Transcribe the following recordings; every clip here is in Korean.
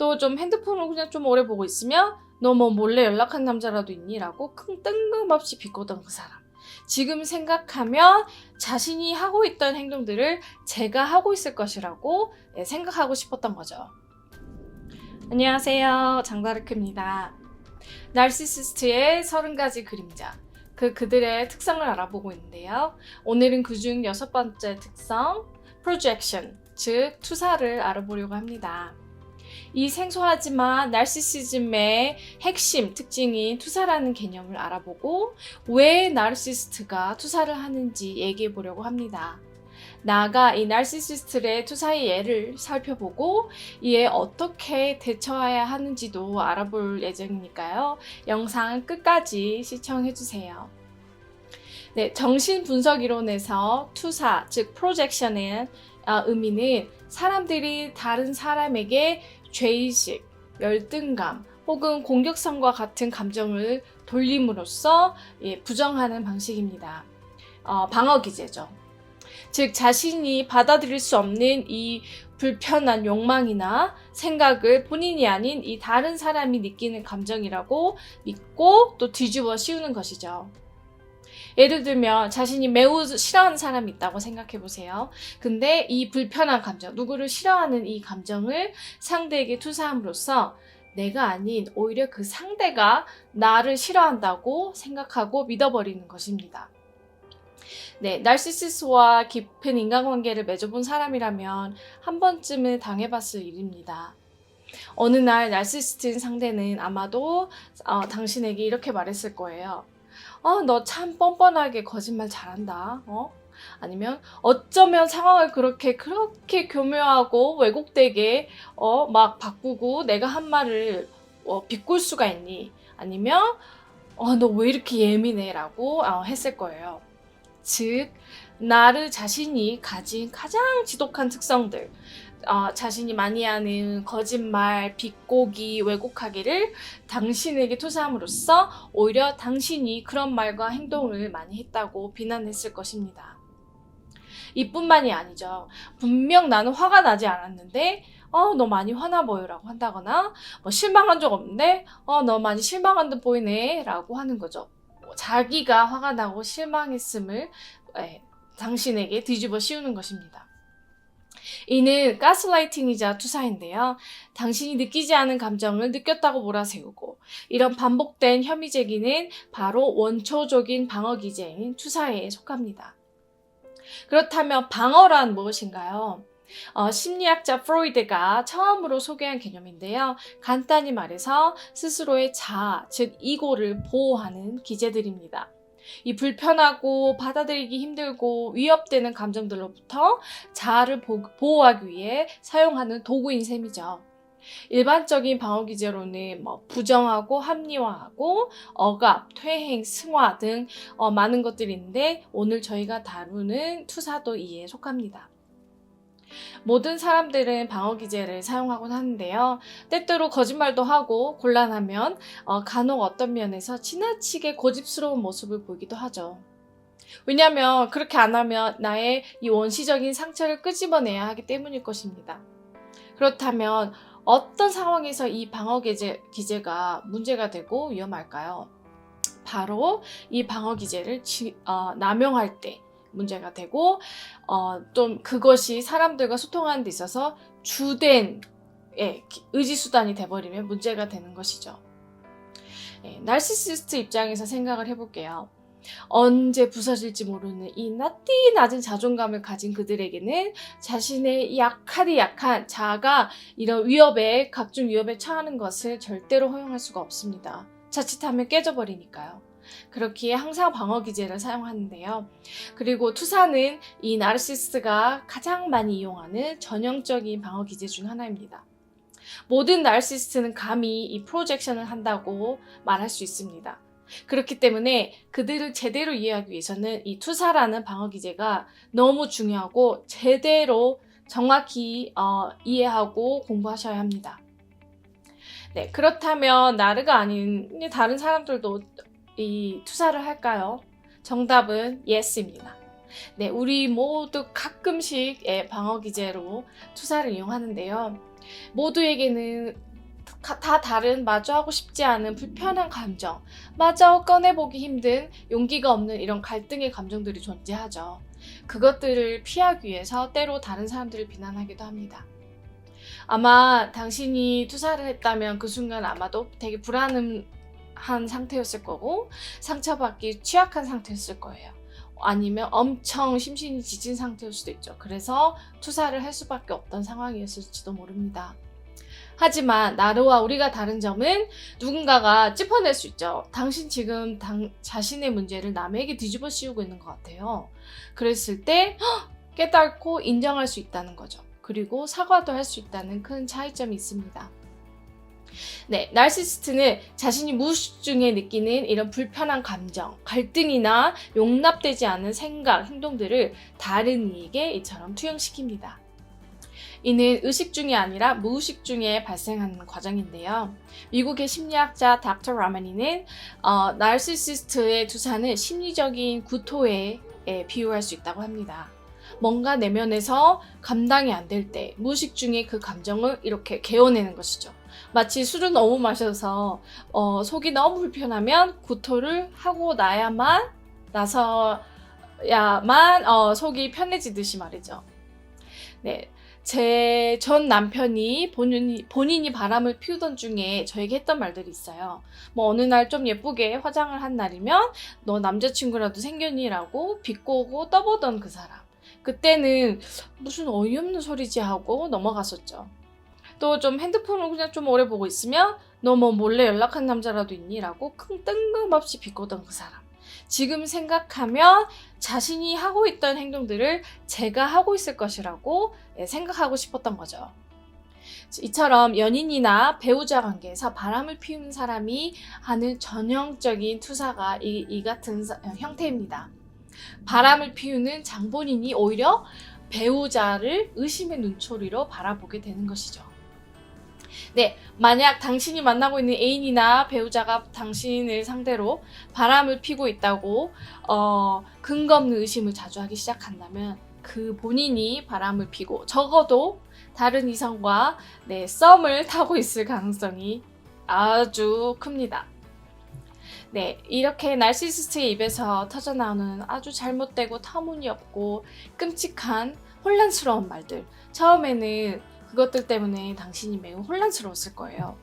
또 좀 핸드폰을 그냥 좀 오래 보고 있으면 너 뭐 몰래 연락한 남자라도 있니? 라고 뜬금없이 비꼬던 그 사람. 지금 생각하면 자신이 하고 있던 행동들을 제가 하고 있을 것이라고 생각하고 싶었던 거죠. 안녕하세요. 장다르크입니다. 나르시시스트의 30가지 그림자. 그들의 특성을 알아보고 있는데요. 오늘은 그중 6번째 특성, projection, 즉 투사를 알아보려고 합니다. 이 생소하지만 나르시시즘의 핵심 특징인 투사라는 개념을 알아보고 왜 나르시시스트가 투사를 하는지 얘기해 보려고 합니다. 나아가 이 나르시시스트의 투사의 예를 살펴보고 이에 어떻게 대처해야 하는지도 알아볼 예정이니까요. 영상 끝까지 시청해주세요. 네, 정신분석이론에서 투사, 즉 프로젝션의 의미는 사람들이 다른 사람에게 죄의식, 열등감 혹은 공격성과 같은 감정을 돌림으로써 부정하는 방식입니다. 방어기제죠. 즉 자신이 받아들일 수 없는 이 불편한 욕망이나 생각을 본인이 아닌 이 다른 사람이 느끼는 감정이라고 믿고 또 뒤집어 씌우는 것이죠. 예를 들면 자신이 매우 싫어하는 사람이 있다고 생각해 보세요. 근데 이 불편한 감정, 누구를 싫어하는 이 감정을 상대에게 투사함으로써 내가 아닌 오히려 그 상대가 나를 싫어한다고 생각하고 믿어버리는 것입니다. 네, 나르시시스트와 깊은 인간관계를 맺어본 사람이라면 한 번쯤은 당해봤을 일입니다. 어느 날 나르시시스트인 상대는 아마도 당신에게 이렇게 말했을 거예요. 너 참 뻔뻔하게 거짓말 잘한다. 아니면 어쩌면 상황을 그렇게 교묘하고 왜곡되게 막 바꾸고 내가 한 말을 비꿀 수가 있니? 아니면 너 왜 이렇게 예민해? 라고 했을 거예요. 즉 나를 자신이 가진 가장 지독한 특성들, 자신이 많이 하는 거짓말, 비꼬기, 왜곡하기를 당신에게 투사함으로써 오히려 당신이 그런 말과 행동을 많이 했다고 비난했을 것입니다. 이뿐만이 아니죠. 분명 나는 화가 나지 않았는데 너 많이 화나 보여라고 한다거나 실망한 적 없는데 너 많이 실망한 듯 보이네 라고 하는 거죠. 자기가 화가 나고 실망했음을 당신에게 뒤집어 씌우는 것입니다. 이는 가스라이팅이자 투사인데요. 당신이 느끼지 않은 감정을 느꼈다고 몰아세우고 이런 반복된 혐의 제기는 바로 원초적인 방어 기제인 투사에 속합니다. 그렇다면 방어란 무엇인가요? 심리학자 프로이드가 처음으로 소개한 개념인데요. 간단히 말해서 스스로의 자아, 즉 이고를 보호하는 기제들입니다. 이 불편하고 받아들이기 힘들고 위협되는 감정들로부터 자아를 보호하기 위해 사용하는 도구인 셈이죠. 일반적인 방어 기제로는 부정하고 합리화하고 억압, 퇴행, 승화 등 많은 것들이 있는데 오늘 저희가 다루는 투사도 이에 속합니다. 모든 사람들은 방어 기제를 사용하곤 하는데요. 때때로 거짓말도 하고 곤란하면 간혹 어떤 면에서 지나치게 고집스러운 모습을 보이기도 하죠. 왜냐하면 그렇게 안 하면 나의 이 원시적인 상처를 끄집어내야 하기 때문일 것입니다. 그렇다면 어떤 상황에서 이 방어 기제가 문제가 되고 위험할까요? 바로 이 방어 기제를 남용할 때 문제가 되고 좀 그것이 사람들과 소통하는 데 있어서 주된 의지수단이 돼버리면 문제가 되는 것이죠. 나르시시스트 입장에서 생각을 해볼게요. 언제 부서질지 모르는 이 낮은 자존감을 가진 그들에게는 자신의 약하디 약한 자아가 이런 각종 위협에 처하는 것을 절대로 허용할 수가 없습니다. 자칫하면 깨져버리니까요. 그렇기에 항상 방어 기제를 사용하는데요. 그리고 투사는 이 나르시시스트가 가장 많이 이용하는 전형적인 방어 기제 중 하나입니다. 모든 나르시시스트는 감히 이 프로젝션을 한다고 말할 수 있습니다. 그렇기 때문에 그들을 제대로 이해하기 위해서는 이 투사라는 방어 기제가 너무 중요하고 제대로 정확히 이해하고 공부하셔야 합니다. 네, 그렇다면 나르가 아닌 다른 사람들도 이 투사를 할까요? 정답은 yes입니다. 네, 우리 모두 가끔씩 방어 기제로 투사를 이용하는데요. 모두에게는 다 다른 마주하고 싶지 않은 불편한 감정, 마저 꺼내보기 힘든 용기가 없는 이런 갈등의 감정들이 존재하죠. 그것들을 피하기 위해서 때로 다른 사람들을 비난하기도 합니다. 아마 당신이 투사를 했다면 그 순간 아마도 되게 불안한 상태였을 거고 상처받기 취약한 상태였을 거예요. 아니면 엄청 심신이 지친 상태일 수도 있죠. 그래서 투사를 할 수밖에 없던 상황이었을지도 모릅니다. 하지만 나와 우리가 다른 점은 누군가가 짚어낼 수 있죠. 당신 지금 자신의 문제를 남에게 뒤집어 씌우고 있는 것 같아요. 그랬을 때 깨닫고 인정할 수 있다는 거죠. 그리고 사과도 할 수 있다는 큰 차이점이 있습니다. 네, 나르시시스트는 자신이 무의식 중에 느끼는 이런 불편한 감정, 갈등이나 용납되지 않은 생각, 행동들을 다른 이에게 이처럼 투영시킵니다. 이는 의식 중이 아니라 무의식 중에 발생하는 과정인데요. 미국의 심리학자 닥터 라마니는 나르시시스트의 투사는 심리적인 구토에 비유할 수 있다고 합니다. 뭔가 내면에서 감당이 안 될 때 무의식 중에 그 감정을 이렇게 개어내는 것이죠. 마치 술을 너무 마셔서 속이 너무 불편하면 구토를 하고 나서야만 속이 편해지듯이 말이죠. 네, 제 전 남편이 본인이 바람을 피우던 중에 저에게 했던 말들이 있어요. 뭐 어느 날 좀 예쁘게 화장을 한 날이면 너 남자친구라도 생겼니라고 비꼬고 떠보던 그 사람. 그때는 무슨 어이없는 소리지 하고 넘어갔었죠. 또 좀 핸드폰을 그냥 좀 오래 보고 있으면 너 뭐 몰래 연락한 남자라도 있니? 라고 뜬금없이 비꼬던 그 사람. 지금 생각하면 자신이 하고 있던 행동들을 제가 하고 있을 것이라고 생각하고 싶었던 거죠. 이처럼 연인이나 배우자 관계에서 바람을 피우는 사람이 하는 전형적인 투사가 이 같은 형태입니다. 바람을 피우는 장본인이 오히려 배우자를 의심의 눈초리로 바라보게 되는 것이죠. 네, 만약 당신이 만나고 있는 애인이나 배우자가 당신을 상대로 바람을 피고 있다고 근거 없는 의심을 자주 하기 시작한다면 그 본인이 바람을 피고 적어도 다른 이성과 썸을 타고 있을 가능성이 아주 큽니다. 네, 이렇게 나르시시스트의 입에서 터져나오는 아주 잘못되고 터무니없고 끔찍한 혼란스러운 말들. 처음에는 그것들 때문에 당신이 매우 혼란스러웠을 거예요.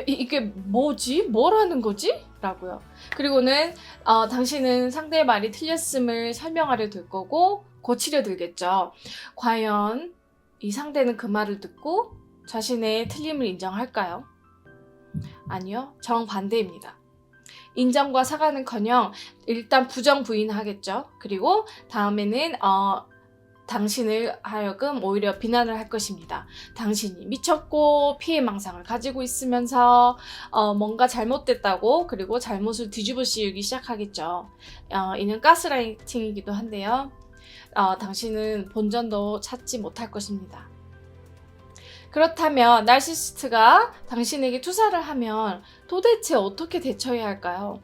이게 뭐지? 뭐라는 거지? 라고요. 그리고는 당신은 상대의 말이 틀렸음을 설명하려 들 거고 고치려 들겠죠. 과연 이 상대는 그 말을 듣고 자신의 틀림을 인정할까요? 아니요. 정반대입니다. 인정과 사과는커녕 일단 부정 부인하겠죠. 그리고 다음에는 당신을 하여금 오히려 비난을 할 것입니다. 당신이 미쳤고 피해망상을 가지고 있으면서 뭔가 잘못됐다고 그리고 잘못을 뒤집어 씌우기 시작하겠죠. 이는 가스라이팅이기도 한데요. 당신은 본전도 찾지 못할 것입니다. 그렇다면 나르시시스트가 당신에게 투사를 하면 도대체 어떻게 대처해야 할까요?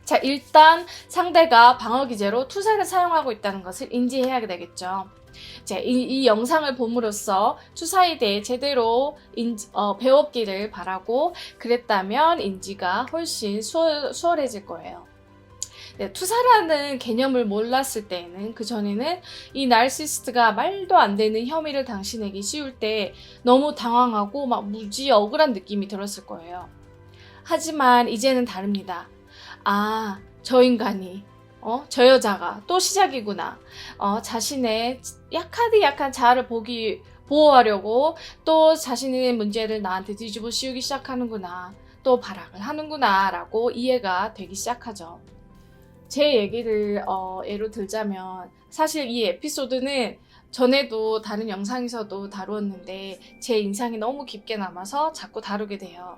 자, 일단 상대가 방어기제로 투사를 사용하고 있다는 것을 인지해야 되겠죠. 자, 이 영상을 봄으로써 투사에 대해 제대로 배웠기를 바라고 그랬다면 인지가 훨씬 수월해질 거예요. 네, 투사라는 개념을 몰랐을 때에는 그전에는 이 나르시시스트가 말도 안 되는 혐의를 당신에게 씌울 때 너무 당황하고 막 무지 억울한 느낌이 들었을 거예요. 하지만 이제는 다릅니다. 아, 저 인간이 저 여자가 또 시작이구나. 자신의 약한 자아를 보호하려고 또 자신의 문제를 나한테 뒤집어 씌우기 시작하는구나. 또 발악을 하는구나 라고 이해가 되기 시작하죠. 제 얘기를 예로 들자면 사실 이 에피소드는 전에도 다른 영상에서도 다루었는데 제 인상이 너무 깊게 남아서 자꾸 다루게 돼요.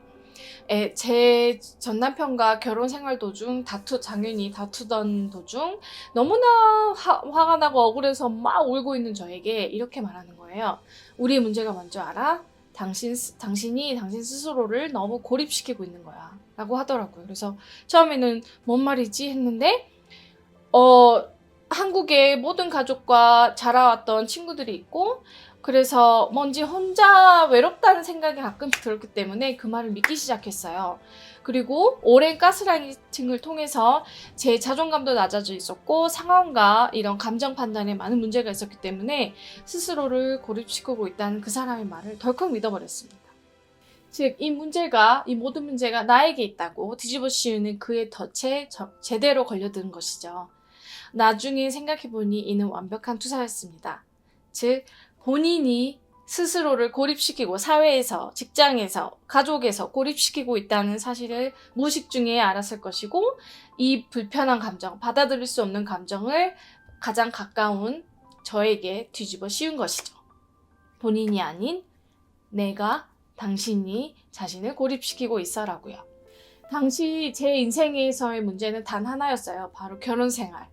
제 전남편과 결혼 생활 도중 당연히 다투던 도중 너무나 화가 나고 억울해서 막 울고 있는 저에게 이렇게 말하는 거예요. 우리의 문제가 뭔지 알아? 당신이 당신 스스로를 너무 고립시키고 있는 거야 라고 하더라고요. 그래서 처음에는 뭔 말이지 했는데 한국의 모든 가족과 자라왔던 친구들이 있고 그래서 뭔지 혼자 외롭다는 생각이 가끔씩 들었기 때문에 그 말을 믿기 시작했어요. 그리고 오랜 가스라이팅을 통해서 제 자존감도 낮아져 있었고 상황과 이런 감정 판단에 많은 문제가 있었기 때문에 스스로를 고립시키고 있다는 그 사람의 말을 덜컥 믿어버렸습니다. 즉, 이 모든 문제가 나에게 있다고 뒤집어 씌우는 그의 덫에 제대로 걸려든 것이죠. 나중에 생각해보니 이는 완벽한 투사였습니다. 즉, 본인이 스스로를 고립시키고 사회에서, 직장에서, 가족에서 고립시키고 있다는 사실을 무의식 중에 알았을 것이고, 이 불편한 감정, 받아들일 수 없는 감정을 가장 가까운 저에게 뒤집어 씌운 것이죠. 본인이 아닌 내가, 당신이 자신을 고립시키고 있어라고요. 당시 제 인생에서의 문제는 단 하나였어요. 바로 결혼 생활.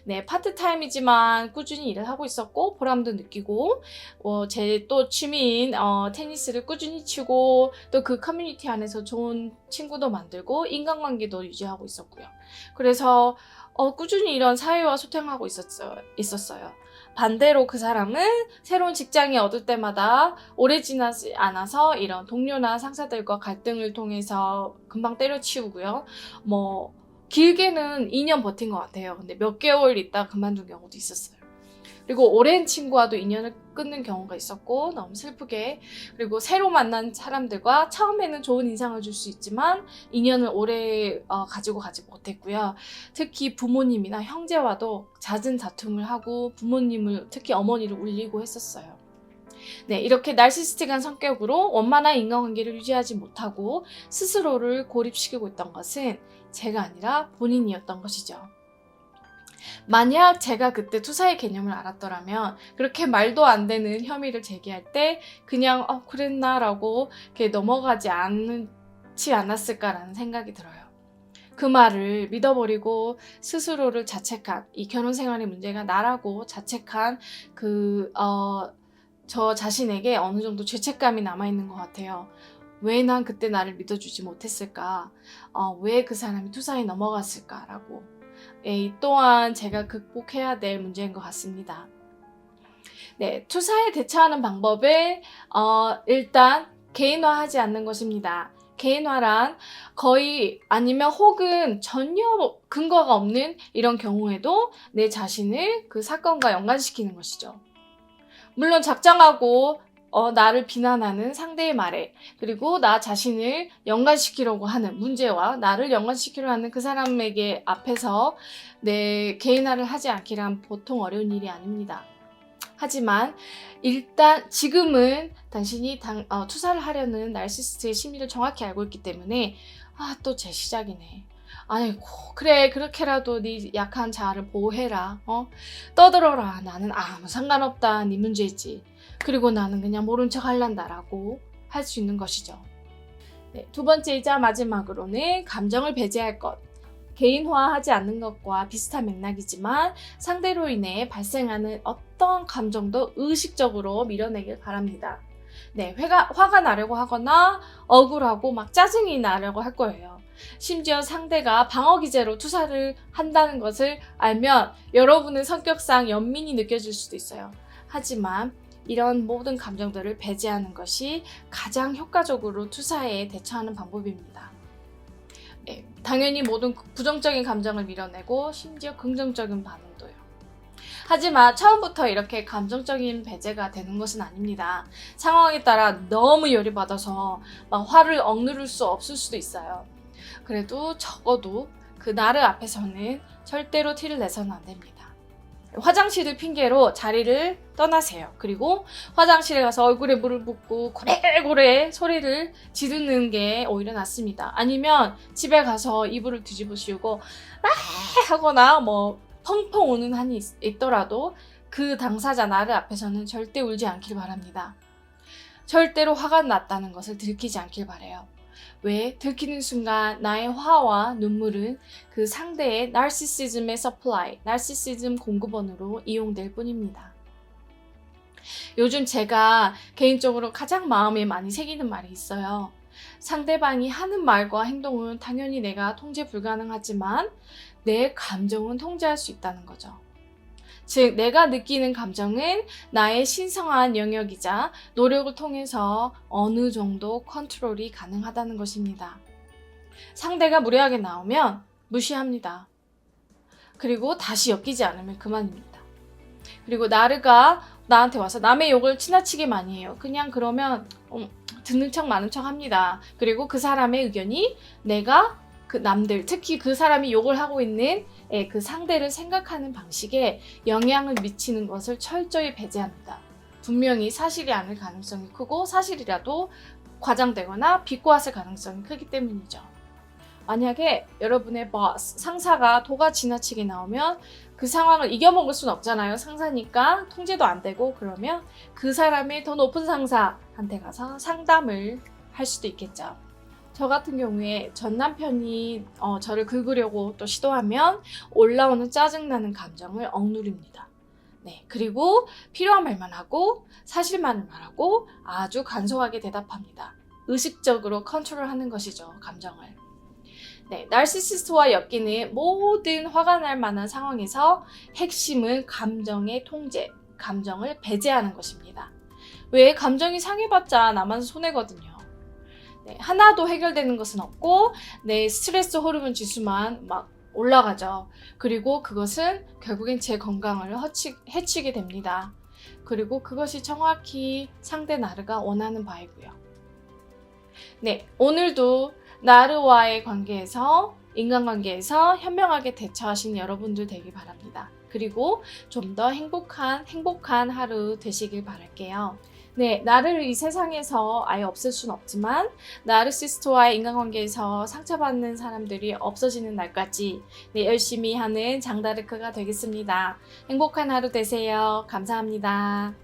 네, 파트타임이지만 꾸준히 일을 하고 있었고 보람도 느끼고 제 또 취미인 테니스를 꾸준히 치고 또 그 커뮤니티 안에서 좋은 친구도 만들고 인간관계도 유지하고 있었고요. 그래서 꾸준히 이런 사회와 소통하고 있었어요. 반대로 그 사람은 새로운 직장에 얻을 때마다 오래 지나지 않아서 이런 동료나 상사들과 갈등을 통해서 금방 때려치우고요. 길게는 2년 버틴 것 같아요. 근데 몇 개월 있다 그만둔 경우도 있었어요. 그리고 오랜 친구와도 인연을 끊는 경우가 있었고 너무 슬프게, 그리고 새로 만난 사람들과 처음에는 좋은 인상을 줄 수 있지만 인연을 오래 가지고 가지 못했고요. 특히 부모님이나 형제와도 잦은 다툼을 하고 부모님을, 특히 어머니를 울리고 했었어요. 네, 이렇게 나르시시스틱한 성격으로 원만한 인간관계를 유지하지 못하고 스스로를 고립시키고 있던 것은 제가 아니라 본인이었던 것이죠. 만약 제가 그때 투사의 개념을 알았더라면 그렇게 말도 안 되는 혐의를 제기할 때 그냥 그랬나라고 이렇게 넘어가지 않았을까라는 생각이 들어요. 그 말을 믿어버리고 스스로를 자책한, 이 결혼 생활의 문제가 나라고 자책한 저 자신에게 어느 정도 죄책감이 남아있는 것 같아요. 왜 난 그때 나를 믿어주지 못했을까? 왜 그 사람이 투사에 넘어갔을까라고. 이 또한 제가 극복해야 될 문제인 것 같습니다. 네, 투사에 대처하는 방법은 일단 개인화하지 않는 것입니다. 개인화란 거의 아니면 혹은 전혀 근거가 없는 이런 경우에도 내 자신을 그 사건과 연관시키는 것이죠. 물론 작정하고 나를 비난하는 상대의 말에, 그리고 나 자신을 연관시키려고 하는 문제와 나를 연관시키려고 하는 그 사람에게 앞에서 내 개인화를 하지 않기란 보통 어려운 일이 아닙니다. 하지만 일단 지금은 당신이 투사를 하려는 나르시시스트의 심리를 정확히 알고 있기 때문에 또 재시작이네. 아이고, 그래, 그렇게라도 네 약한 자아를 보호해라. 떠들어라. 나는 아무 상관없다. 네 문제지. 그리고 나는 그냥 모른 척 할란다라고 할 수 있는 것이죠. 네, 두 번째이자 마지막으로는 감정을 배제할 것. 개인화하지 않는 것과 비슷한 맥락이지만 상대로 인해 발생하는 어떤 감정도 의식적으로 밀어내길 바랍니다. 네, 화가 나려고 하거나 억울하고 막 짜증이 나려고 할 거예요. 심지어 상대가 방어기제로 투사를 한다는 것을 알면 여러분의 성격상 연민이 느껴질 수도 있어요. 하지만 이런 모든 감정들을 배제하는 것이 가장 효과적으로 투사에 대처하는 방법입니다. 네, 당연히 모든 부정적인 감정을 밀어내고 심지어 긍정적인 반응도요. 하지만 처음부터 이렇게 감정적인 배제가 되는 것은 아닙니다. 상황에 따라 너무 열이 받아서 막 화를 억누를 수 없을 수도 있어요. 그래도 적어도 그 나를 앞에서는 절대로 티를 내서는 안 됩니다. 화장실을 핑계로 자리를 떠나세요. 그리고 화장실에 가서 얼굴에 물을 붓고 고래고래 소리를 지르는 게 오히려 낫습니다. 아니면 집에 가서 이불을 뒤집어 씌우고 하거나 펑펑 우는 한이 있더라도 그 당사자 나를 앞에서는 절대 울지 않길 바랍니다. 절대로 화가 났다는 것을 들키지 않길 바래요. 왜? 들키는 순간 나의 화와 눈물은 그 상대의 나르시시즘의 서플라이, 나르시시즘 공급원으로 이용될 뿐입니다. 요즘 제가 개인적으로 가장 마음에 많이 새기는 말이 있어요. 상대방이 하는 말과 행동은 당연히 내가 통제 불가능하지만 내 감정은 통제할 수 있다는 거죠. 즉, 내가 느끼는 감정은 나의 신성한 영역이자 노력을 통해서 어느 정도 컨트롤이 가능하다는 것입니다. 상대가 무례하게 나오면 무시합니다. 그리고 다시 엮이지 않으면 그만입니다. 그리고 나르가 나한테 와서 남의 욕을 지나치게 많이 해요. 그냥 그러면 듣는 척 마는 척 합니다. 그리고 그 사람의 의견이 내가 그 남들, 특히 그 사람이 욕을 하고 있는 그 상대를 생각하는 방식에 영향을 미치는 것을 철저히 배제합니다. 분명히 사실이 아닐 가능성이 크고 사실이라도 과장되거나 비꼬았을 가능성이 크기 때문이죠. 만약에 여러분의 boss, 상사가 도가 지나치게 나오면 그 상황을 이겨먹을 수는 없잖아요. 상사니까 통제도 안 되고, 그러면 그 사람의 더 높은 상사한테 가서 상담을 할 수도 있겠죠. 저 같은 경우에 전 남편이 저를 긁으려고 또 시도하면 올라오는 짜증나는 감정을 억누릅니다. 네, 그리고 필요한 말만 하고 사실만을 말하고 아주 간소하게 대답합니다. 의식적으로 컨트롤하는 것이죠, 감정을. 네, 나르시시스트와 엮이는 모든 화가 날 만한 상황에서 핵심은 감정의 통제, 감정을 배제하는 것입니다. 왜? 감정이 상해봤자 나만 손해거든요. 네, 하나도 해결되는 것은 없고 내 스트레스 호르몬 지수만 막 올라가죠. 그리고 그것은 결국엔 제 건강을 해치게 됩니다. 그리고 그것이 정확히 상대 나르가 원하는 바이고요. 네, 오늘도 나르와의 관계에서, 인간관계에서 현명하게 대처하시는 여러분들 되길 바랍니다. 그리고 좀 더 행복한 하루 되시길 바랄게요. 네, 나를 이 세상에서 아예 없앨 순 없지만 나르시스트와의 인간관계에서 상처받는 사람들이 없어지는 날까지 열심히 하는 장다르크가 되겠습니다. 행복한 하루 되세요. 감사합니다.